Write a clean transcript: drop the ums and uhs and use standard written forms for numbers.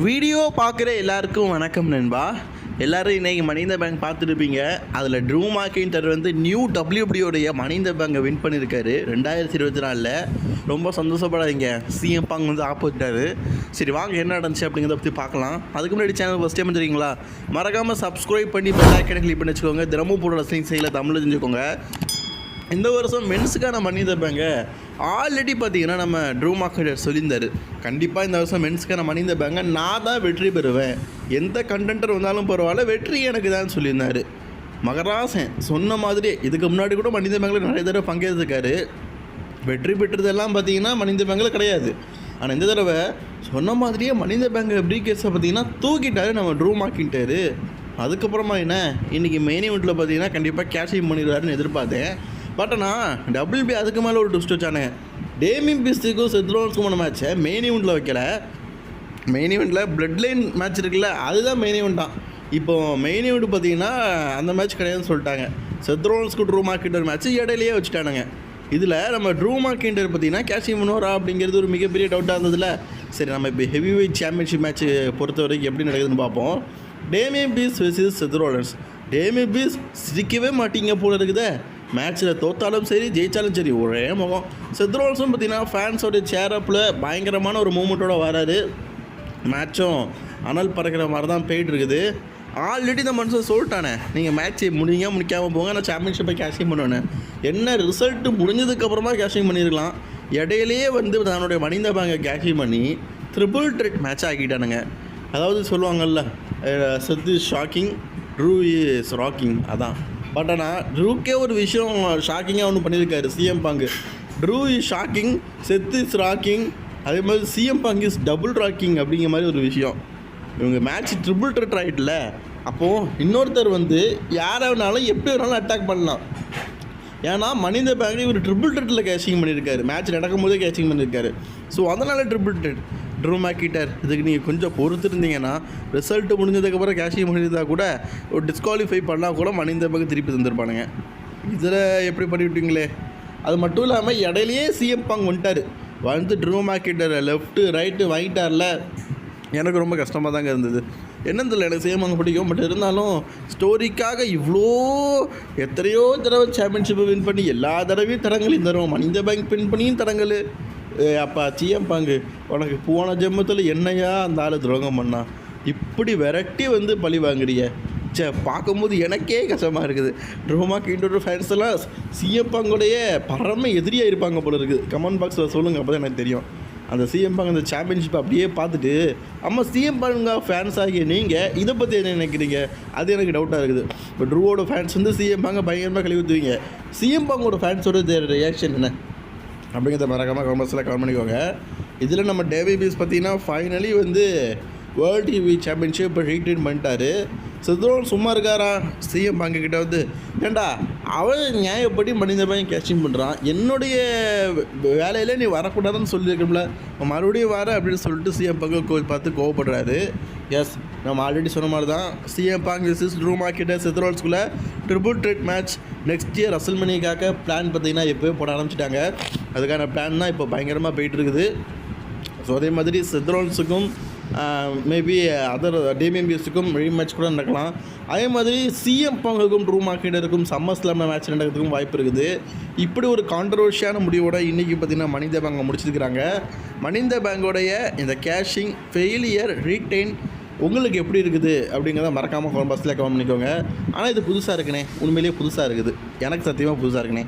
Video பார்க்குற எல்லாருக்கும் வணக்கம் நண்பா. எல்லோரும் இன்றைக்கி மனித பேங்க் பார்த்துருப்பீங்க. அதில் ட்ரூ மார்க்கின்டர் வந்து நியூ டபிள்யூபிடியோடைய மனித பேங்கை வின் பண்ணியிருக்காரு 2024. ரொம்ப சந்தோஷப்படாதீங்க, சிஎம் பாங் வந்து ஆப்போசிட்டாரு. சரி வாங்க என்ன நடந்துச்சு அப்படிங்கிறத பற்றி பார்க்கலாம். அதுக்கு முன்னாடி சேனல் ஃபஸ்ட் டைம் தெரியுங்களா, மறக்காமல் சப்ஸ்கிரைப் பண்ணி பெல் ஐக்கனை கிளிக் பண்ணி வச்சுக்கோங்க. தினமும் போடுற ரசனிங் செய்யல தமிழ் தெரிஞ்சுக்கோங்க. இந்த வருஷம் மென்ஸுக்கான மனித பேங்கை ஆல்ரெடி பார்த்தீங்கன்னா நம்ம ட்ரூ மார்க்கின்டர் சொல்லியிருந்தார். கண்டிப்பாக இந்த வருஷம் மென்ஸுக்கான மனித பேங்கை நான் தான் வெற்றி பெறுவேன், எந்த கண்டென்டர் வந்தாலும் பரவாயில்ல, வெற்றி எனக்கு தான் சொல்லியிருந்தார். மகராசன் சொன்ன மாதிரி இதுக்கு முன்னாடி கூட மனித பேங்கில் நிறைய தடவை பங்கேற்றிருக்காரு. வெற்றி பெற்றதெல்லாம் பார்த்தீங்கன்னா மனித பேங்கில் கிடையாது. ஆனால் இந்த தடவை சொன்ன மாதிரியே மனித பேங்க் எப்படி கேஸை பார்த்தீங்கன்னா தூக்கிட்டாரு நம்ம ட்ரூ மார்க்கின்டர். அதுக்கப்புறமா என்ன, இன்றைக்கி மெயின் ஈவெண்ட்டில் பார்த்தீங்கன்னா கண்டிப்பாக கேஷிங் பண்ணிடுவாருன்னு எதிர்பார்த்தேன். பட் ஆனால் WB அதுக்கு மேலே ஒரு ட்விஸ்ட் வச்சானே. டேமியன் பீஸ்டுக்கும் செத் ரோலன்ஸுக்கும் மேட்ச்சை மெயின் ஈவெண்ட்டில் வைக்கல. மெயின் ஈவெண்ட்டில் பிளட் லைன் மேட்ச் இருக்குல்ல, அதுதான் மெயின் ஈவெண்ட் தான். இப்போது மெயின் ஈவெண்ட் பார்த்தீங்கன்னா அந்த மேட்ச் கிடையாதுன்னு சொல்லிட்டாங்க. செத் ரோலன்ஸ்க்கு ட்ரூ மார்க்கின்டர் மேட்ச் இடையிலேயே வச்சுட்டானுங்க. இதில் நம்ம ட்ரூ மார்க்கின்டர் பார்த்தீங்கன்னா கேஷிங் பண்ணுவாரா அப்படிங்கிறது ஒரு மிகப்பெரிய டவுட்டாக இருந்ததில்ல. சரி, நம்ம இப்போ ஹெவி வெயிட் சாம்பியன்ஷிப் மேட்ச் பொறுத்த வரைக்கும் எப்படி நடக்குதுன்னு பார்ப்போம். டேமியன் பீஸ் வெர்சஸ் செத் ரோலன்ஸ். டேமியன் பீஸ் சிரிக்கவே மாட்டீங்க போல இருக்குதே. மேட்ச்சில் தோற்றாலும் சரி ஜெயித்தாலும் சரி ஒரே முகம். செத் ரோலன்ஸும் பார்த்தீங்கன்னா ஃபேன்ஸோடைய சேரப்பில் பயங்கரமான ஒரு மூமெண்ட்டோடு வராரு. மேட்சும் அனல் பறக்கிற மாதிரி தான் போயிட்டு இருக்குது. ஆல்ரெடி இந்த மனுஷன் சொல்லிட்டானே, நீங்கள் மேட்ச்சை முடிக்காமல் போங்க, நான் சாம்பியன்ஷிப்பை கேஷிங் பண்ணுவேன். என்ன ரிசல்ட்டு முடிஞ்சதுக்கப்புறமா கேஷிங் பண்ணியிருக்கலாம். இடையிலேயே வந்து தன்னுடைய மனித பேங்கை கேஷிங் பண்ணி ட்ரிபிள் த்ரெட் மேட்ச் ஆக்கிட்டானுங்க. அதாவது சொல்லுவாங்கள்ல, Seth is shocking, Drew is rocking. அதான். பட் ஆனால் ட்ரூக்கே ஒரு விஷயம் ஷாக்கிங்காக ஒன்று பண்ணியிருக்காரு CM Punk. Drew is shocking, Seth is rocking, அதே மாதிரி CM Punk is double rocking அப்படிங்கிற மாதிரி ஒரு விஷயம். இவங்க மேட்ச் ட்ரிபிள் த்ரெட் ஆகிட்டுல, அப்போது இன்னொருத்தர் வந்து யாரை வேணாலும் எப்படி வேணாலும் அட்டாக் பண்ணலாம். ஏன்னா மனித பேங்கை ஒரு ட்ரிபிள் த்ரெட்டில் கேஷிங் பண்ணியிருக்காரு, மேட்ச் நடக்கும் போதே கேஷிங் பண்ணியிருக்காரு. ஸோ அதனால் ட்ரிபிள் த்ரெட். ட்ரூ மார்க்கின்டர் இதுக்கு நீங்கள் கொஞ்சம் பொறுத்திருந்தீங்கன்னா ரிசல்ட்டு முடிஞ்சதுக்கப்புறம் கேஷிங் பண்ணியிருந்தா கூட ஒரு டிஸ்குவாலிஃபை பண்ணால் கூட மனித பேங்க் திருப்பி தந்துருப்பானுங்க. இதில் எப்படி பண்ணிவிட்டீங்களே. அது மட்டும் இல்லாமல் இடையிலேயே சிஎம் பாங் வந்துட்டார். வந்து ட்ரூ மார்க்கின்டர் லெஃப்ட்டு ரைட்டு வாங்கிட்டார்ல. எனக்கு ரொம்ப கஷ்டமாக தாங்க இருந்தது. என்னன்னு தெரியல, எனக்கு சிஎம் பாங் பிடிக்கும். பட் இருந்தாலும் ஸ்டோரிக்காக இவ்வளோ எத்தனையோ தடவை சாம்பியன்ஷிப்பை வின் பண்ணி எல்லா தடவையும் தடங்கள் தரும், மனித பேங்க் வின் பண்ணியும் தடங்கள். அப்பா சிஎம் பாங்கு, உனக்கு போன ஜென்மத்தில் என்னையா அந்த ஆள் துரோகம் பண்ணா, இப்படி விரட்டி வந்து பழி வாங்குறிய. பார்க்கும்போது எனக்கே கஷ்டமாக இருக்குது. ட்ரூ மார்க்கின்டர் ஃபேன்ஸ் எல்லாம் சிஎம் பாங்குடைய பரம எதிரியாக இருப்பாங்க போல இருக்குது. கமெண்ட் பாக்ஸில் சொல்லுங்கள், அப்போ தான் எனக்கு தெரியும். அந்த சிஎம் பாங்க் அந்த சாம்பியன்ஷிப் அப்படியே பார்த்துட்டு அம்மா சிஎம் பாங்க ஃபேன்ஸ் ஆகிய நீங்கள் இதை பற்றி என்ன நினைக்கிறீங்க, அது எனக்கு டவுட்டாக இருக்குது. இப்போ ட்ரூவோட ஃபேன்ஸ் வந்து சிஎம் பாங்க பயங்கரமாக கழுவி ஊற்றுவீங்க. சிஎம் பாங்கோட ஃபேன்ஸோட ரியாக்ஷன் என்ன அப்படிங்கிறத மறக்காமல் கமெண்ட்ஸில் கமெண்ட் பண்ணிக்கோங்க. இதில் நம்ம டேவிட் பீஸ் பார்த்தீங்கன்னா ஃபைனலி வந்து வேர்ல்டு டிவி சாம்பியன்ஷிப் இப்போ ரீட்டைன் பண்ணிட்டாரு. செத் ரோலன்ஸ் சும்மா இருக்காரா? சிஎம் பாங்கு கிட்ட வந்து ஏண்டா அவன் நியாயப்படி மனித பேங்க் கேஷிங் பண்ணுறான், என்னுடைய வேலையில் நீ வரக்கூடாதுன்னு சொல்லியிருக்கோம்ல, மறுபடியும் வர அப்படின்னு சொல்லிட்டு சிஎம் பாங்கு பார்த்து கோவப்படுறாரு. எஸ், நம்ம ஆல்ரெடி சொன்ன மாதிரி தான் CM Punk versus Drew McIntyre Seth ரோலன்ஸ்குள்ளே triple threat match next year ரசல்மனிக்காக பிளான் பார்த்தீங்கன்னா எப்போயோ போட ஆரம்பிச்சிட்டாங்க. அதுக்கான பிளான் தான் இப்போ பயங்கரமாக போயிட்டு இருக்குது. ஸோ அதே மாதிரி செத் ரோலன்ஸுக்கும் மேபி அதர் டேமியன் பீஸ்டுக்கும் மேட்ச் கூட நடக்கலாம். அதே மாதிரி சிஎம் பாங்குக்கும் ட்ரூ மார்க்கின்டருக்கும் சம்மர் ஸ்லாம் மேட்ச் நடக்கிறதுக்கும் வாய்ப்பு இருக்குது. இப்படி ஒரு கான்ட்ரவர்ஷியான முடிவோட இன்றைக்கி பார்த்திங்கன்னா மனித பேங்கை முடிச்சிருக்கிறாங்க. மனித பேங்கோடைய இந்த கேஷிங் ஃபெயிலியர் ரீட்டைன் உங்களுக்கு எப்படி இருக்குது அப்படிங்கிறத மறக்காமல் கமெண்ட் பாக்ஸில் கமெண்ட் பண்ணிக்கோங்க. ஆனால் இது புதுசாக இருக்குண்ணே, உண்மையிலேயே புதுசாக இருக்குது, எனக்கு சத்தியமாக புதுசாக இருக்குண்ணே.